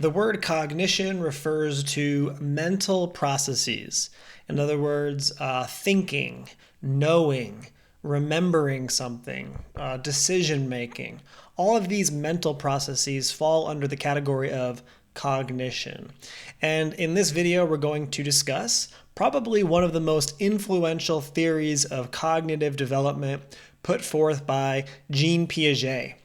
The word cognition refers to mental processes. In other words, thinking, knowing, remembering something, decision making. All of these mental processes fall under the category of cognition. And in this video, we're going to discuss probably one of the most influential theories of cognitive development put forth by Jean Piaget.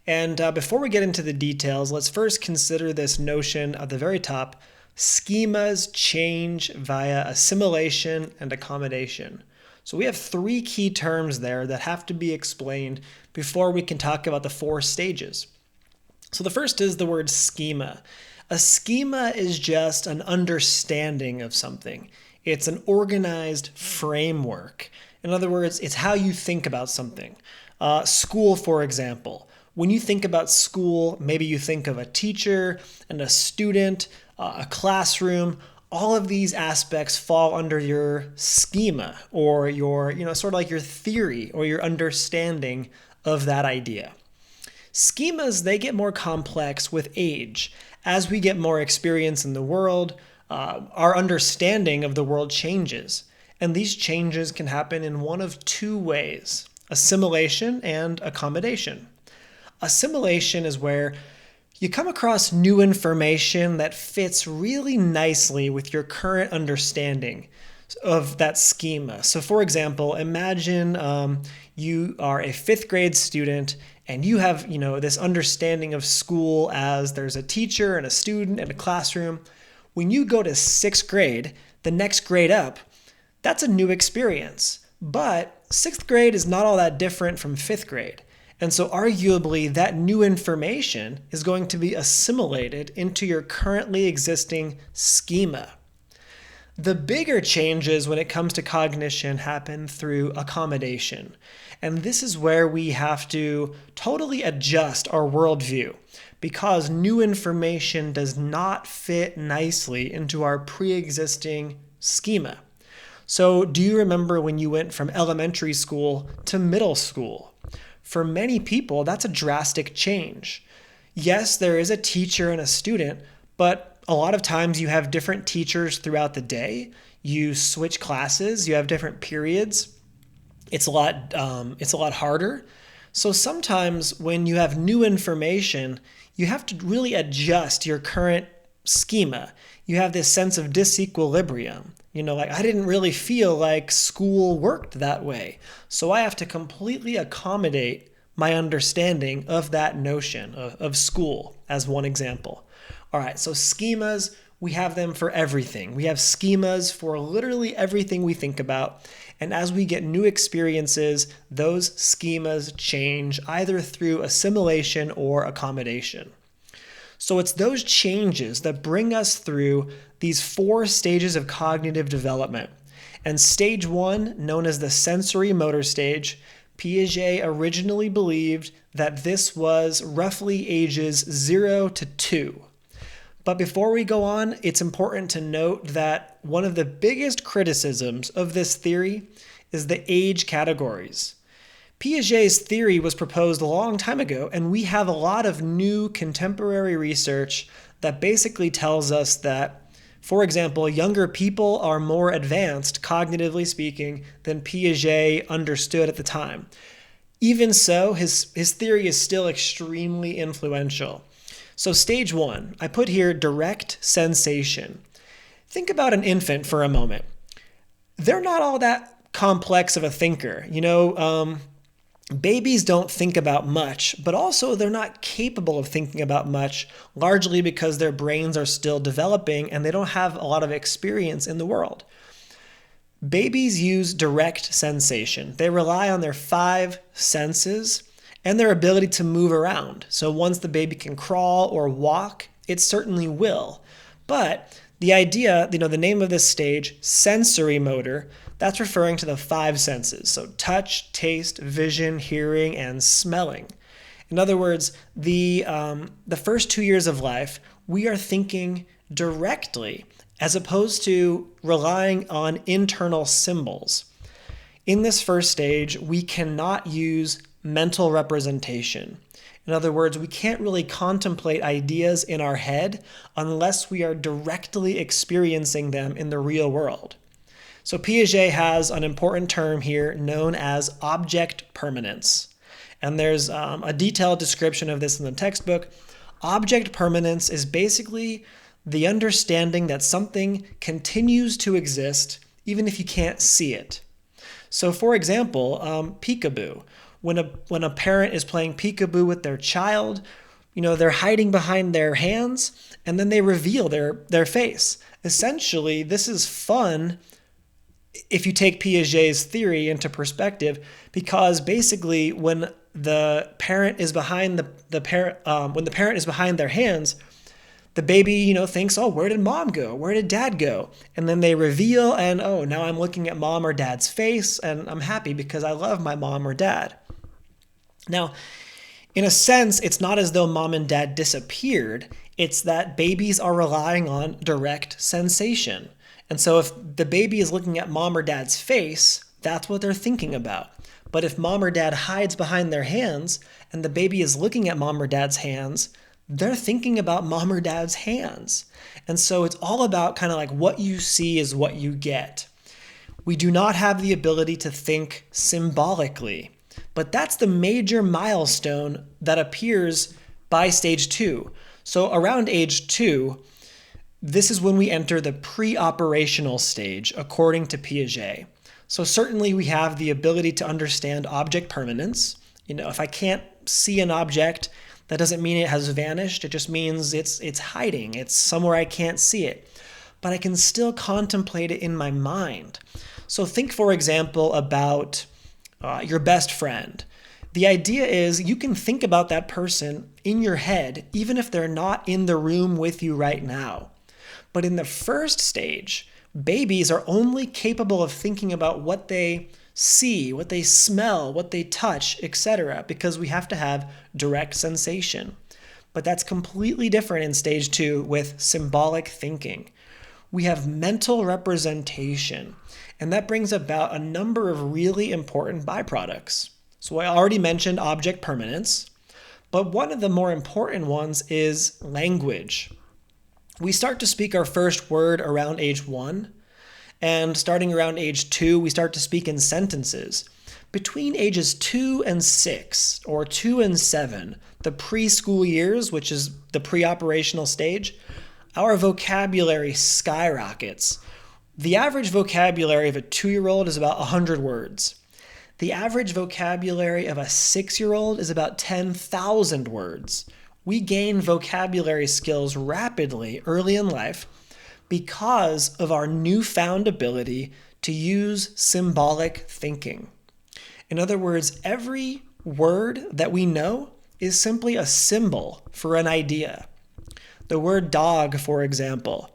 And before we get into the details, let's first consider this notion at the very top: schemas change via assimilation and accommodation. So we have three key terms there that have to be explained before we can talk about the four stages. So the first is the word schema. A schema is just an understanding of something. It's an organized framework. In other words, it's how you think about something. School, for example. When you think about school, maybe you think of a teacher and a student, a classroom. All of these aspects fall under your schema, or your, sort of like your theory or your understanding of that idea. Schemas, they get more complex with age. As we get more experience in the world, our understanding of the world changes. And these changes can happen in one of two ways: assimilation and accommodation. Assimilation is where you come across new information that fits really nicely with your current understanding of that schema. So for example, imagine you are a fifth grade student and you have, this understanding of school as there's a teacher and a student and a classroom. When you go to sixth grade, the next grade up, that's a new experience. But sixth grade is not all that different from fifth grade. And so arguably that new information is going to be assimilated into your currently existing schema. The bigger changes when it comes to cognition happen through accommodation. And this is where we have to totally adjust our worldview because new information does not fit nicely into our pre-existing schema. So do you remember when you went from elementary school to middle school? For many people, that's a drastic change. Yes, there is a teacher and a student, but a lot of times you have different teachers throughout the day. You switch classes, you have different periods. It's a lot harder. So sometimes when you have new information, you have to really adjust your current schema. You have this sense of disequilibrium. I didn't really feel like school worked that way. So I have to completely accommodate my understanding of that notion of school, as one example. All right, so schemas, we have them for everything. We have schemas for literally everything we think about. And as we get new experiences, those schemas change either through assimilation or accommodation. So it's those changes that bring us through these four stages of cognitive development. And stage one, known as the sensorimotor stage, Piaget originally believed that this was roughly ages 0 to 2. But before we go on, it's important to note that one of the biggest criticisms of this theory is the age categories. Piaget's theory was proposed a long time ago, and we have a lot of new contemporary research that basically tells us that, for example, younger people are more advanced, cognitively speaking, than Piaget understood at the time. Even so, his theory is still extremely influential. So stage one, I put here direct sensation. Think about an infant for a moment. They're not all that complex of a thinker. Babies don't think about much, but also they're not capable of thinking about much, largely because their brains are still developing and they don't have a lot of experience in the world. Babies use direct sensation. They rely on their 5 senses and their ability to move around. So once the baby can crawl or walk, it certainly will. But the idea, the name of this stage, sensorimotor, that's referring to the 5 senses. So touch, taste, vision, hearing, and smelling. In other words, the first 2 years of life, we are thinking directly as opposed to relying on internal symbols. In this first stage, we cannot use mental representation. In other words, we can't really contemplate ideas in our head unless we are directly experiencing them in the real world. So Piaget has an important term here known as object permanence. And there's a detailed description of this in the textbook. Object permanence is basically the understanding that something continues to exist even if you can't see it. So for example, peekaboo. When a parent is playing peekaboo with their child, they're hiding behind their hands and then they reveal their face. Essentially, this is fun if you take Piaget's theory into perspective, because basically when the parent is behind when the parent is behind their hands, the baby, thinks, oh, where did mom go? Where did dad go? And then they reveal and, oh, now I'm looking at mom or dad's face and I'm happy because I love my mom or dad. Now, in a sense, it's not as though mom and dad disappeared. It's that babies are relying on direct sensation. And so if the baby is looking at mom or dad's face, that's what they're thinking about. But if mom or dad hides behind their hands and the baby is looking at mom or dad's hands, they're thinking about mom or dad's hands. And so it's all about kind of like what you see is what you get. We do not have the ability to think symbolically, but that's the major milestone that appears by stage 2. So around age 2, this is when we enter the pre-operational stage, according to Piaget. So certainly we have the ability to understand object permanence. If I can't see an object, that doesn't mean it has vanished. It just means it's hiding. It's somewhere I can't see it. But I can still contemplate it in my mind. So think, for example, about your best friend. The idea is you can think about that person in your head, even if they're not in the room with you right now. But in the first stage, babies are only capable of thinking about what they see, what they smell, what they touch, etc., because we have to have direct sensation. But that's completely different in stage 2 with symbolic thinking. We have mental representation, and that brings about a number of really important byproducts. So I already mentioned object permanence, but one of the more important ones is language. We start to speak our first word around age 1, and starting around age 2, we start to speak in sentences. Between ages 2 and 6, or 2 and 7, the preschool years, which is the pre-operational stage, our vocabulary skyrockets. The average vocabulary of a 2-year-old is about 100 words. The average vocabulary of a 6-year-old is about 10,000 words. We gain vocabulary skills rapidly early in life because of our newfound ability to use symbolic thinking. In other words, every word that we know is simply a symbol for an idea. The word dog, for example.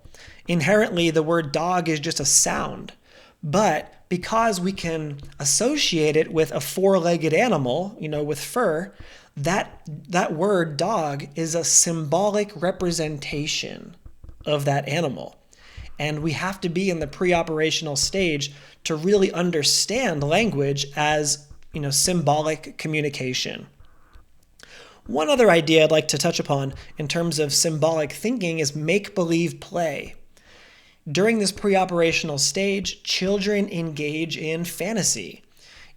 Inherently, the word dog is just a sound. But because we can associate it with a 4-legged animal, with fur, that word dog is a symbolic representation of that animal. And we have to be in the pre-operational stage to really understand language as, symbolic communication. One other idea I'd like to touch upon in terms of symbolic thinking is make-believe play. During this pre-operational stage, children engage in fantasy.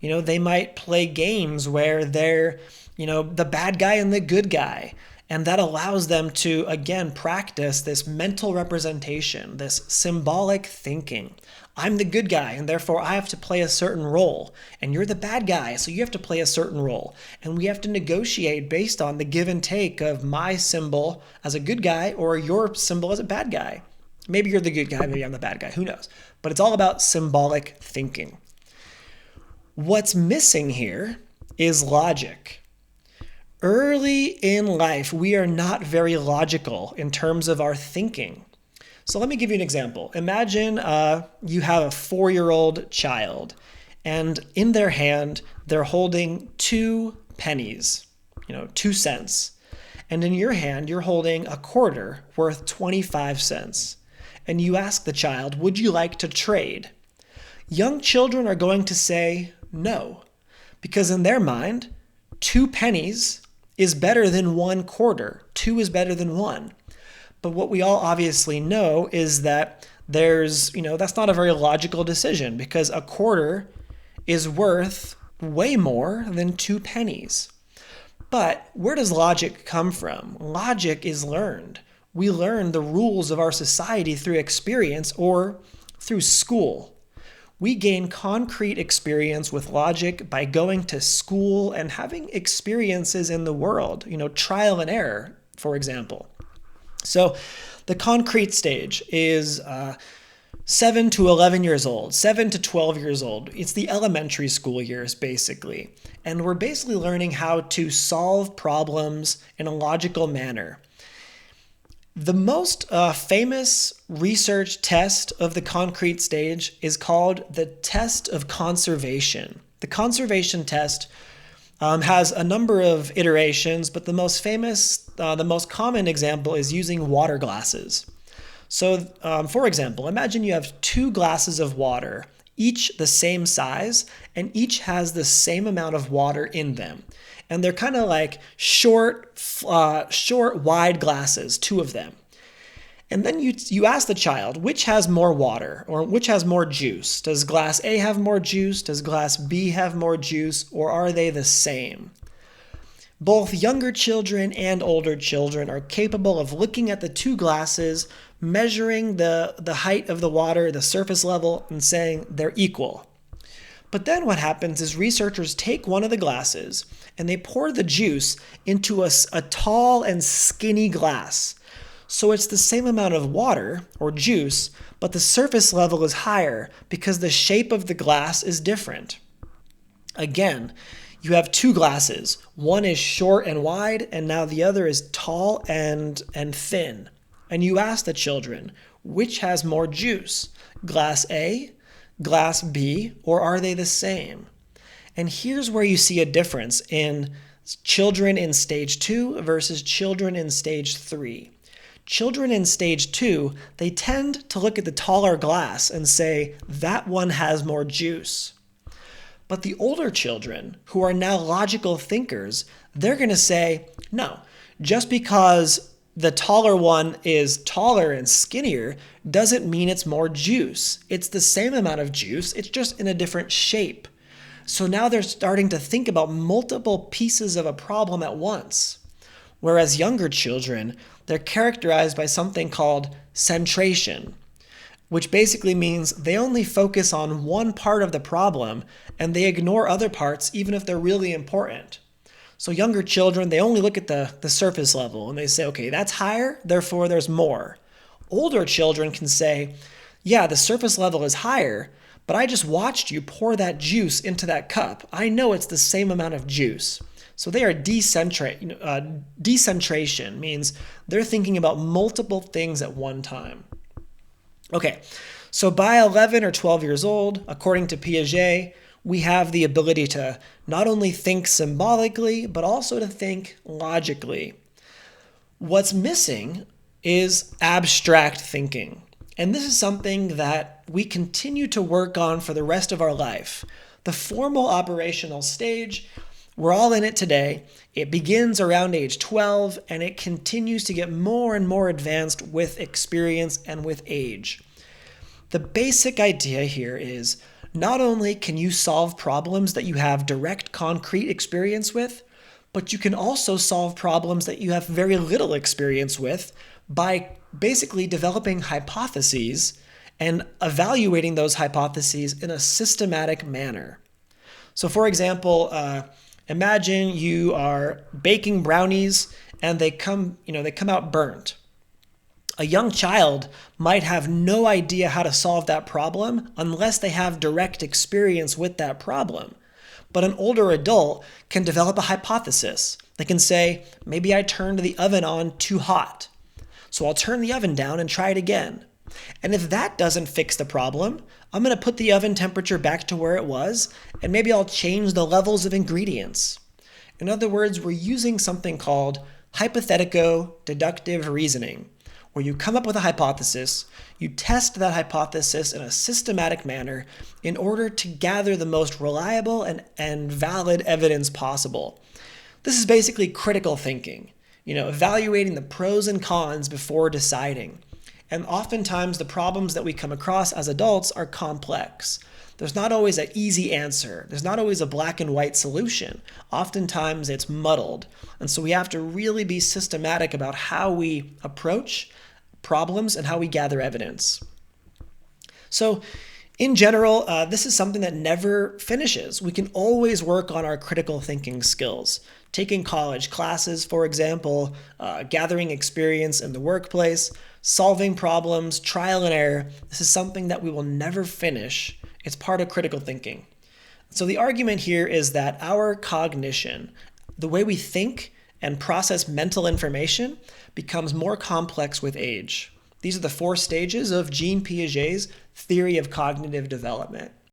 They might play games where they're, the bad guy and the good guy. And that allows them to, again, practice this mental representation, this symbolic thinking. I'm the good guy, and therefore I have to play a certain role. And you're the bad guy, so you have to play a certain role. And we have to negotiate based on the give and take of my symbol as a good guy or your symbol as a bad guy. Maybe you're the good guy, maybe I'm the bad guy, who knows? But it's all about symbolic thinking. What's missing here is logic. Early in life, we are not very logical in terms of our thinking. So let me give you an example. Imagine you have a 4-year-old child, and in their hand, they're holding 2 pennies, 2 cents. And in your hand, you're holding a quarter worth 25 cents. And you ask the child, would you like to trade? Young children are going to say no, because in their mind, 2 pennies is better than 1/4. 2 is better than 1. But what we all obviously know is that that's not a very logical decision, because 1/4 is worth way more than 2 pennies. But where does logic come from? Logic is learned. We learn the rules of our society through experience or through school. We gain concrete experience with logic by going to school and having experiences in the world, trial and error, for example. So the concrete stage is 7 to 11 years old, 7 to 12 years old. It's the elementary school years, basically. And we're basically learning how to solve problems in a logical manner. The most famous research test of the concrete stage is called the test of conservation. The conservation test has a number of iterations, but the most famous, the most common example is using water glasses. So, for example, imagine you have 2 glasses of water, each the same size, and each has the same amount of water in them. And they're kind of like short, wide glasses, 2 of them. And then you ask the child, which has more water or which has more juice? Does glass A have more juice? Does glass B have more juice? Or are they the same? Both younger children and older children are capable of looking at the 2 glasses, measuring the height of the water, the surface level, and saying they're equal. But then what happens is researchers take one of the glasses and they pour the juice into a tall and skinny glass. So it's the same amount of water or juice, but the surface level is higher because the shape of the glass is different. Again, you have 2 glasses. One is short and wide, and now the other is tall and thin. And you ask the children, which has more juice? Glass A, glass B, or are they the same? And here's where you see a difference in children in stage 2 versus children in stage 3. Children in stage 2, they tend to look at the taller glass and say, that one has more juice. But the older children, who are now logical thinkers, they're going to say, no, just because the taller one is taller and skinnier doesn't mean it's more juice. It's the same amount of juice, it's just in a different shape. So now they're starting to think about multiple pieces of a problem at once. Whereas younger children, they're characterized by something called centration, which basically means they only focus on one part of the problem and they ignore other parts even if they're really important. So younger children, they only look at the surface level and they say, okay, that's higher, therefore there's more. Older children can say, yeah, the surface level is higher, but I just watched you pour that juice into that cup. I know it's the same amount of juice. So they are decentration, means they're thinking about multiple things at one time. Okay, so by 11 or 12 years old, according to Piaget, we have the ability to not only think symbolically, but also to think logically. What's missing is abstract thinking. And this is something that we continue to work on for the rest of our life. The formal operational stage, we're all in it today. It begins around age 12 and it continues to get more and more advanced with experience and with age. The basic idea here is not only can you solve problems that you have direct concrete experience with, but you can also solve problems that you have very little experience with by basically developing hypotheses and evaluating those hypotheses in a systematic manner. So for example, imagine you are baking brownies and they come out burnt. A young child might have no idea how to solve that problem unless they have direct experience with that problem. But an older adult can develop a hypothesis. They can say, maybe I turned the oven on too hot. So I'll turn the oven down and try it again. And if that doesn't fix the problem, I'm going to put the oven temperature back to where it was, and maybe I'll change the levels of ingredients. In other words, we're using something called hypothetico-deductive reasoning, where you come up with a hypothesis, you test that hypothesis in a systematic manner in order to gather the most reliable and valid evidence possible. This is basically critical thinking, evaluating the pros and cons before deciding. And oftentimes the problems that we come across as adults are complex. There's not always an easy answer. There's not always a black and white solution. Oftentimes it's muddled. And so we have to really be systematic about how we approach problems and how we gather evidence. So in general, this is something that never finishes. We can always work on our critical thinking skills. Taking college classes, for example, gathering experience in the workplace, solving problems, trial and error. This is something that we will never finish. It's part of critical thinking. So the argument here is that our cognition, the way we think and process mental information, becomes more complex with age. These are the 4 stages of Jean Piaget's theory of cognitive development.